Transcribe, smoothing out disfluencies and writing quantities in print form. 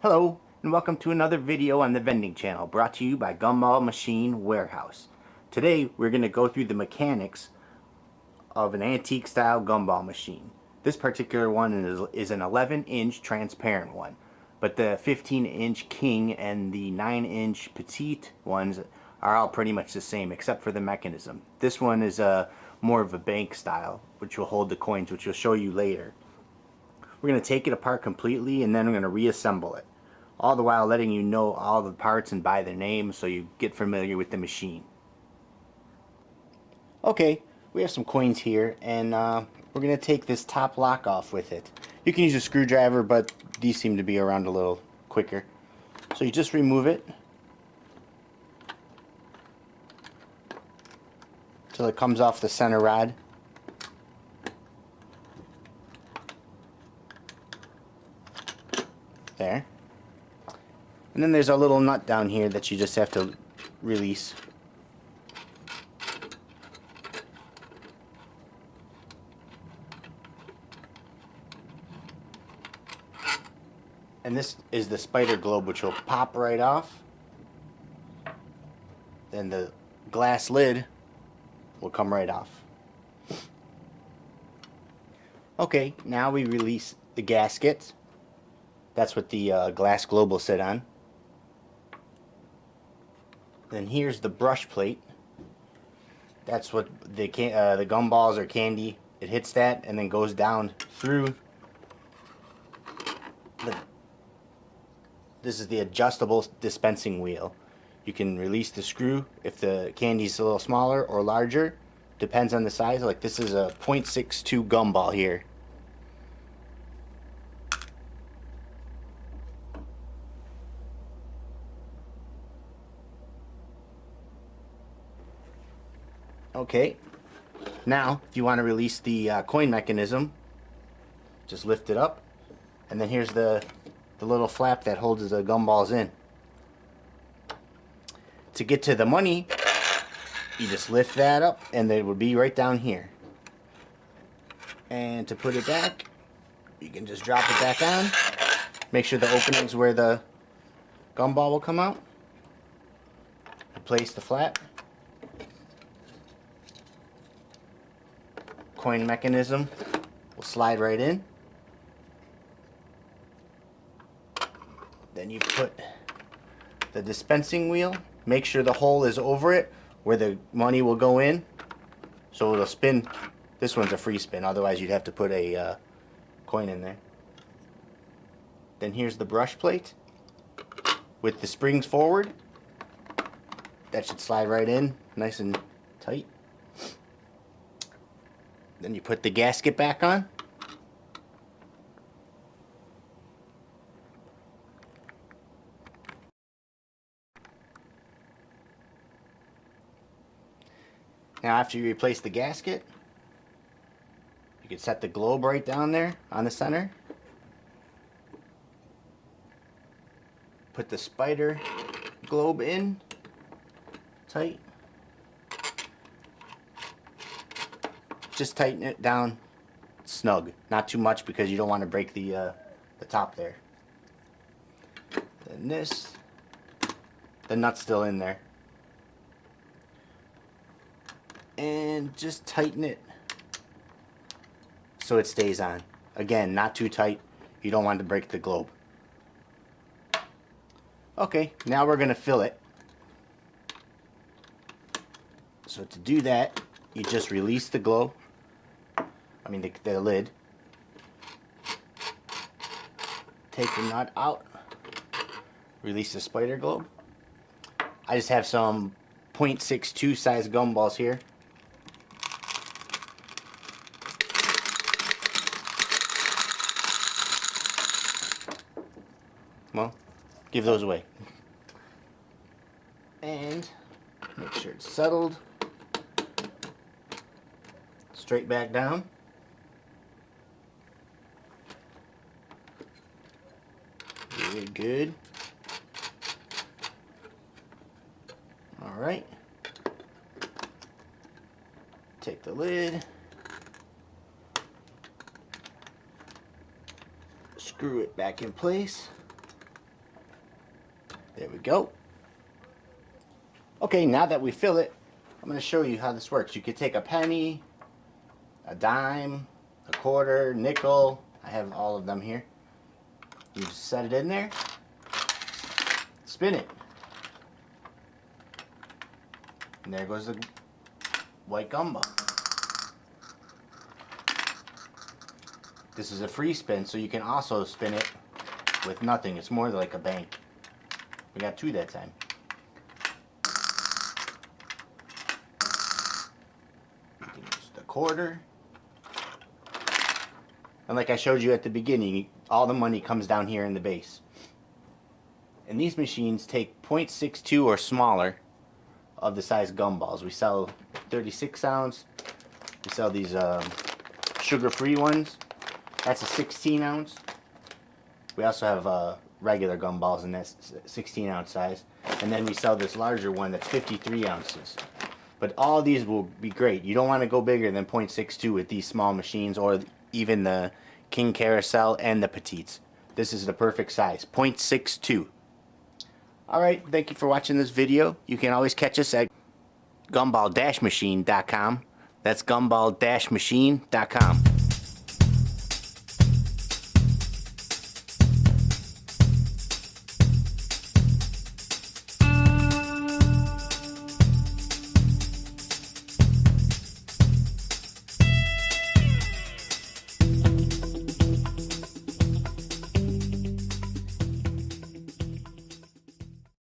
Hello, and welcome to another video on the vending channel brought to you by Gumball Machine Warehouse. Today we're going to go through the mechanics of an antique style gumball machine. This particular one is an 11-inch transparent one, but the 15-inch king and the 9-inch petite ones are all pretty much the same except for the mechanism. This one is more of a bank style, which will hold the coins, which we'll show you later. We're going to take it apart completely and then we're going to reassemble it, all the while letting you know all the parts and by their name so you get familiar with the machine. Okay, we have some coins here, and we're going to take this top lock off with it. You can use a screwdriver, but these seem to be around a little quicker. So you just remove it till it comes off the center rod. There. And then there's a little nut down here that you just have to release. And this is the spider globe, which will pop right off. Then the glass lid will come right off. Okay, now we release the gasket. That's what the glass globe will sit on. Then here's the brush plate. That's what the gumballs or candy, it hits that and then goes down through this is the adjustable dispensing wheel. You can release the screw if the candy's a little smaller or larger. Depends on the size. Like this is a .62 gumball here. Okay, now if you want to release the coin mechanism, just lift it up, and then here's the little flap that holds the gumballs in. To get to the money, you just lift that up and it would be right down here. And to put it back, you can just drop it back on. Make sure the opening's where the gumball will come out. Replace the flap. Coin mechanism will slide right in. Then you put the dispensing wheel. Make sure the hole is over it where the money will go in, so it'll spin. This one's a free spin, otherwise you'd have to put a coin in there. Then here's the brush plate with the springs forward. That should slide right in nice and tight. Then you put the gasket back on. Now after you replace the gasket, you can set the globe right down there on the center. Put the spider globe in tight. Just tighten it down snug, not too much because you don't want to break the top there. Then the nut's still in there. And just tighten it so it stays on. Again, not too tight. You don't want to break the globe. Okay, now we're going to fill it. So to do that, you just release the globe. I mean the lid. Take the nut out. Release the spider globe. I just have some .62 size gumballs here. Well, give those away. And make sure it's settled. Straight back down. Very good. Alright. Take the lid. Screw it back in place. There we go. Okay, now that we fill it, I'm going to show you how this works. You could take a penny, a dime, a quarter, nickel. I have all of them here. You just set it in there, spin it, and there goes the white gumball. This is a free spin, so you can also spin it with nothing. It's more like a bank. We got 2 that time. You can use the quarter. And like I showed you at the beginning, all the money comes down here in the base. And these machines take 0.62 or smaller of the size gumballs. We sell 36 ounce. We sell these sugar-free ones. That's a 16 ounce. We also have regular gumballs in that 16 ounce size. And then we sell this larger one that's 53 ounces. But all these will be great. You don't want to go bigger than 0.62 with these small machines, or even the King Carousel and the Petites. This is the perfect size, 0.62. Alright, thank you for watching this video. You can always catch us at gumball-machine.com. That's gumball-machine.com.